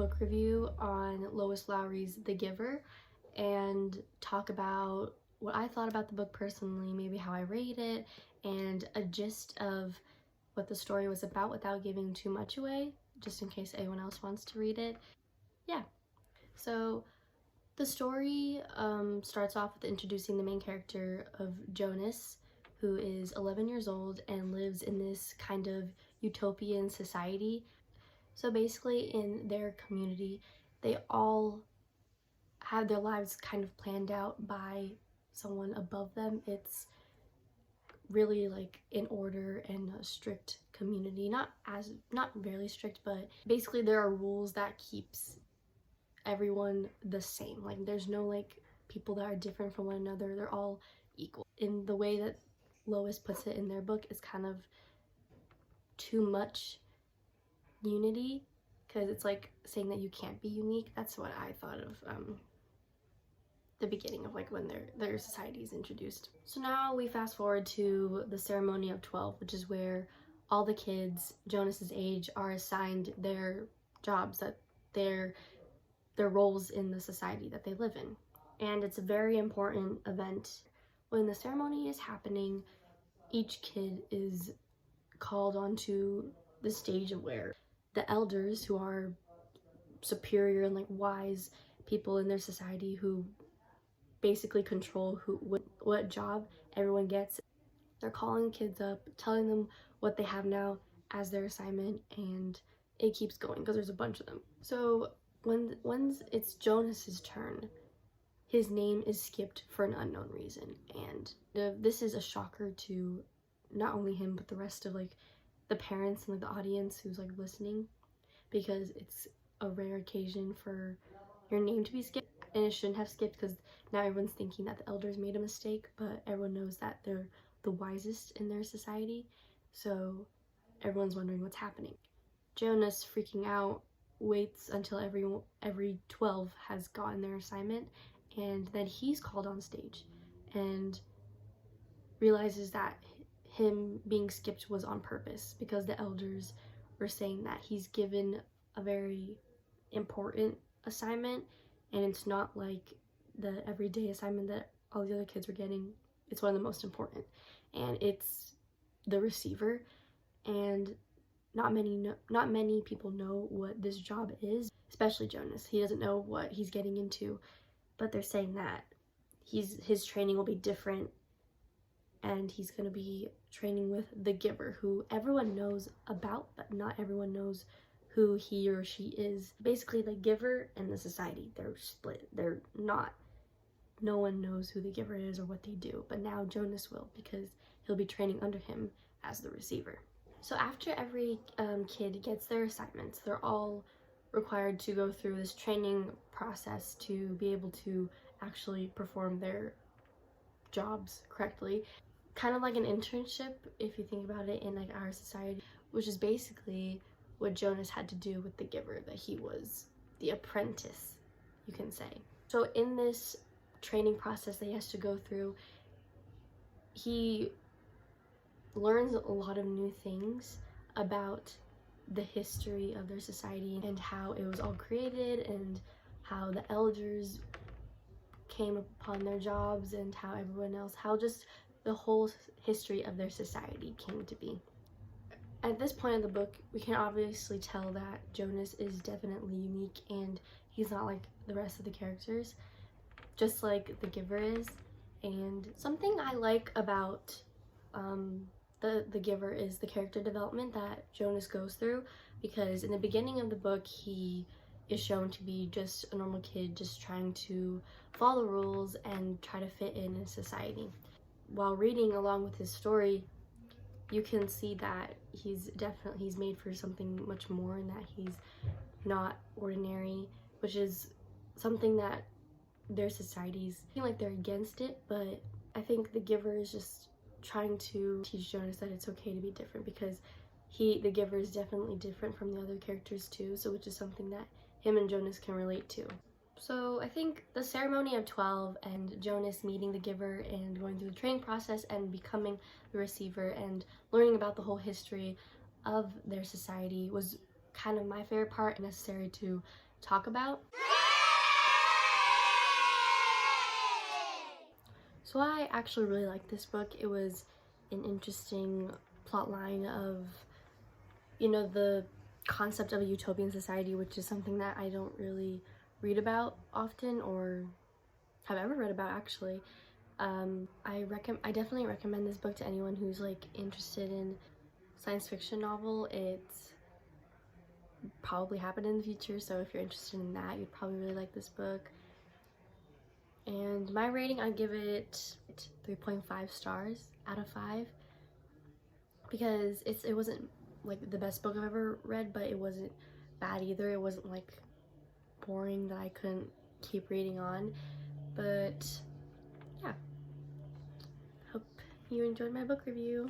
book review on Lois Lowry's The Giver and talk about what I thought about the book personally, maybe how I rate it, and a gist of what the story was about without giving too much away, just in case anyone else wants to read it. Yeah, so the story starts off with introducing the main character of Jonas, who is 11 years old and lives in this kind of utopian society. So basically in their community, they all have their lives kind of planned out by someone above them. It's really like in order and a strict community, not very strict, but basically there are rules that keeps everyone the same. Like there's no like people that are different from one another. They're all equal. In the way that Lois puts it in their book, is kind of too much unity, because it's like saying that you can't be unique. That's what I thought of the beginning of like when their society is introduced. So now we fast forward to the ceremony of 12, which is where all the kids Jonas's age are assigned their jobs, that their roles in the society that they live in. And it's a very important event. When the ceremony is happening, each kid is called onto the stage where the elders, who are superior and like wise people in their society, who basically control what job everyone gets, they're calling kids up, telling them what they have now as their assignment, and it keeps going because there's a bunch of them. So when it's Jonas's turn, his name is skipped for an unknown reason, and this is a shocker to not only him but the rest of like the parents and like the audience who's like listening, because it's a rare occasion for your name to be skipped, and it shouldn't have skipped because now everyone's thinking that the elders made a mistake, but everyone knows that they're the wisest in their society, so everyone's wondering what's happening. Jonas, freaking out, waits until every 12 has gotten their assignment, and then he's called on stage and realizes that him being skipped was on purpose, because the elders were saying that he's given a very important assignment, and it's not like the everyday assignment that all the other kids were getting. It's one of the most important, and it's the receiver. And not many people know what this job is, especially Jonas. He doesn't know what he's getting into, but they're saying that his training will be different, and he's going to be training with the giver, who everyone knows about, but not everyone knows who he or she is. Basically, the giver and the society, they're split. They're not. No one knows who the giver is or what they do, but now Jonas will, because he'll be training under him as the receiver. So after every kid gets their assignments, they're all required to go through this training process to be able to actually perform their jobs correctly. Kind of like an internship, if you think about it, in like our society, which is basically what Jonas had to do with the giver, that he was the apprentice, you can say. So in this training process that he has to go through, he learns a lot of new things about the history of their society and how it was all created, and how the elders came upon their jobs, and how everyone else, how just the whole history of their society came to be. At this point in the book, we can obviously tell that Jonas is definitely unique, and he's not like the rest of the characters, just like the giver is. And something I like about the giver is the character development that Jonas goes through, because in the beginning of the book, he is shown to be just a normal kid, just trying to follow the rules and try to fit in society. While reading along with his story, you can see that he's made for something much more, and that he's not ordinary, which is something that their societies feel like they're against it. But I think the giver is just trying to teach Jonas that it's okay to be different, because the giver is definitely different from the other characters too, so which is something that him and Jonas can relate to. So I think the ceremony of 12 and Jonas meeting the giver and going through the training process and becoming the receiver and learning about the whole history of their society was kind of my favorite part, necessary to talk about. So I actually really liked this book. It was an interesting plot line of, you know, the concept of a utopian society, which is something that I don't really read about often or have ever read about actually. I definitely recommend this book to anyone who's like interested in science fiction novel. It's probably happened in the future, so if you're interested in that, you'd probably really like this book. And my rating, I give it 3.5 stars out of 5 because it wasn't like the best book I've ever read, but it wasn't bad either. It wasn't like boring that I couldn't keep reading on. But yeah, hope you enjoyed my book review.